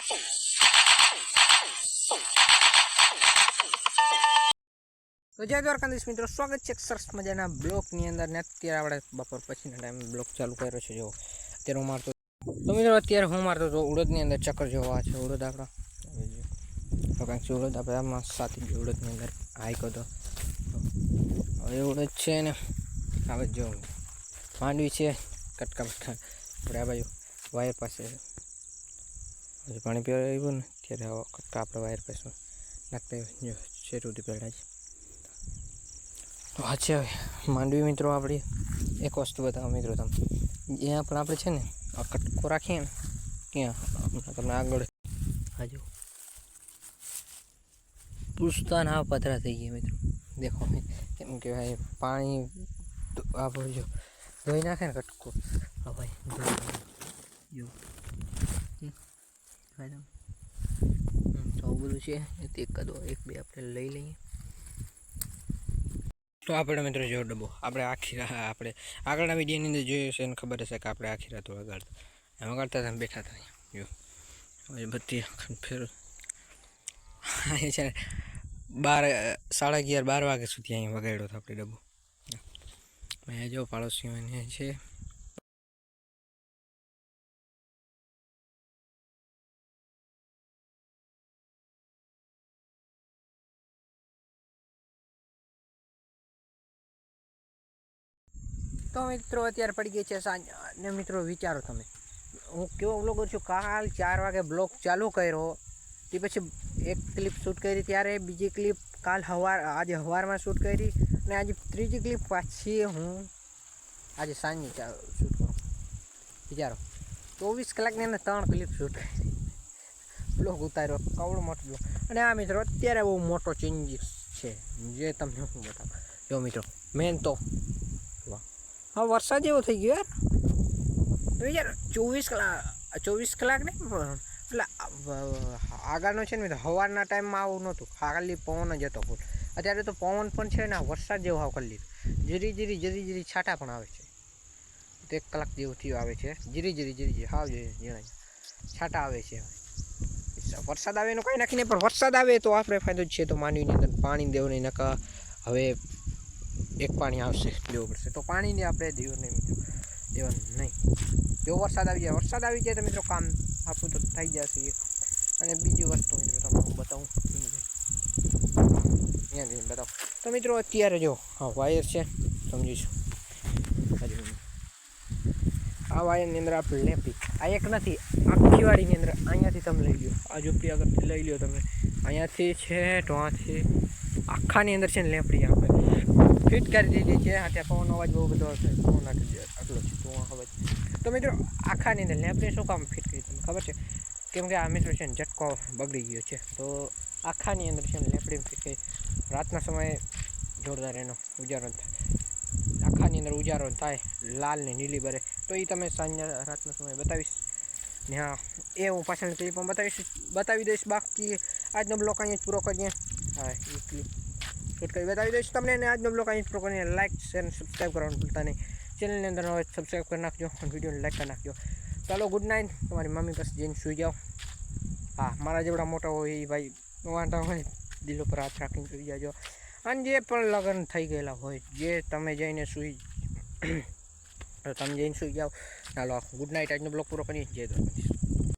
તો જય દ્વારકાધીશ મિત્રો, સ્વાગત છે સરસ મજાના બ્લોકની અંદર. ને અત્યારે આપણે બપોર પછીના ટાઈમે બ્લોક ચાલુ કર્યો છે. જો અત્યારે હું મારતો તો મિત્રો અત્યારે હું મારતો તો ઉડદની અંદર ચક્કર જોવા છે. ઉડદ આપણા કંઈક ઉડદ આપણે આમાં સાથી ઉડદની અંદર હાઈકો તો હવે ઉડદ છે ને હવે જો માંડવી છે કટકા બટકા આપણે આ બાજુ વાયર પાસે હજી પાણી પીવા આવ્યું ને ત્યારે કટકા આપણે વાયર પાસે નાખતા જો શેરુથી પહેલાં જ તો આ છે માંડવી. મિત્રો આપણી એક વસ્તુ બતાવો મિત્રો તમે, જ્યાં પણ આપણે છે ને આ કટકો રાખીએ ને ત્યાં તમને આગળ હાજો પૂછતા ના પતરા થઈ ગયા મિત્રો. દેખો કેમ કે ભાઈ પાણી આપણે જો ધોઈ નાખે ને કટકો, હા ભાઈ જો તો બધું છે એક બે આપણે લઈ લઈએ. તો આપણે મિત્રો જો ડબ્બો આપણે આખી આપણે આગળના વિડીયોની અંદર જોયું છે અને ખબર હશે કે આપણે આખી રાત વગાડતા હતા બેઠા હતા. જો હવે બધી ફેર છે ને 11:30 12 વાગ્યા સુધી અહીં વગાડ્યો હતો આપણે ડબ્બો. મેં જો પાડોશીઓને છે તો મિત્રો અત્યારે પડી ગઈ છે સાંજ. ને મિત્રો વિચારો તમે, હું કેવો વ્લોગર છું. કાલ 4 વાગે બ્લોગ ચાલુ કર્યો, તે પછી એક ક્લિપ શૂટ કરી, ત્યારે બીજી ક્લિપ કાલ આજે સવારમાં શૂટ કરી, અને આજે ત્રીજી ક્લિપ પાછી હું આજે સાંજની શૂટ કરું. વિચારો 24 કલાકની અંદર 3 ક્લિપ શૂટ કરી, બ્લોગ ઉતાર્યો, કવડો મોટો બ્લોગ. અને આ મિત્રો અત્યારે બહુ મોટો ચેન્જીસ છે જે તમને હું બતાવું. જો મિત્રો મેન તો હા વરસાદ જેવો થઈ ગયો યાર. 24 કલાક નહીં એટલે આગળનો છે ને મિત્રો સવારના ટાઈમમાં આવું નહોતું, ખાલી પવન જ હતો ફૂલ. અત્યારે તો પવન પણ છે ને વરસાદ જેવો હાવ કરી લીધો. જીરી છાંટા પણ આવે છે. તો 1 કલાક જેવું થયું આવે છે. જીરી હાવ જણાય છાંટા આવે છે. વરસાદ આવે એનું કંઈ નાખીને, પણ વરસાદ આવે તો આપણે ફાયદો જ છે. તો માનવીની અંદર પાણી દેવું નહીં, નકા હવે એક પાણી આવશે દેવું પડશે. તો પાણીને આપણે દેવું નહીં મિત્રો, દેવાનું નહીં. જો વરસાદ આવી જાય તો મિત્રો કામ આપણું તો થઈ જશે. અને બીજી વસ્તુ મિત્રો તમને હું બતાવું તો મિત્રો અત્યારે જો હા વાયર છે સમજીશું. આ વાયરની અંદર આપણે લેપી આ એક નથી આખી વાડીની અંદર અહીંયાથી તમે લઈ લો, આ ઝૂંપડી આગળથી લઈ લો તમે, અહીંયાથી છે ટોહાથી આખાની અંદર છે ને લેપડી આપણે ફિટ કરી દીધી છે. ત્યાં પવનનો અવાજ બહુ બધો આવશે, પવન આટલો છે તો અવાજ. તો મિત્રો આખાની અંદર લેપડી શું કામ ફિટ કરી તમને ખબર છે? કેમ કે આ મિત્રો છે ને ઝટકો બગડી ગયો છે, તો આખાની અંદર છે ને લેપડી ફિટ કરી. રાતના સમયે જોરદાર એનો ઉજારો થાય, આખાની અંદર ઉજારો થાય લાલ ને નીલી બરે. તો એ તમે સાંજના રાતના સમયે બતાવીશ ને. હા એ હું પાછળની ક્લિપમાં બતાવી દઈશ. બાકી આજનો બ્લોગ અહીંયા જ પૂરો કરીએ. હા એ ક્લિપ શૂટ કરી બતાવી દઈશ તમને. અને આજનો બ્લોગ અહીં જ પૂરો કરીને લાઇક શેર અને સબસ્ક્રાઈબ કરવાનું ભૂલતા નહીં. ચેનલની અંદર હવે સબસ્ક્રાઈબ કરી નાખજો અને વિડીયોને લાઈક કરી નાખજો. ચાલો ગુડ નાઇટ. તમારી મમ્મી પાસે જઈને સૂઈ જાઓ. હા મારા જેવડા મોટા હોય એ ભાઈ વાંધા હોય દિલ ઉપર હાથ રાખીને સૂઈ જાજો. અને જે પણ લગ્ન થઈ ગયેલા હોય જે તમે જઈને સૂઈ જાઓ. ચાલો ગુડ નાઇટ. આજનો બ્લોગ પૂરો કરીએ. જય દ્વારકાધીશ.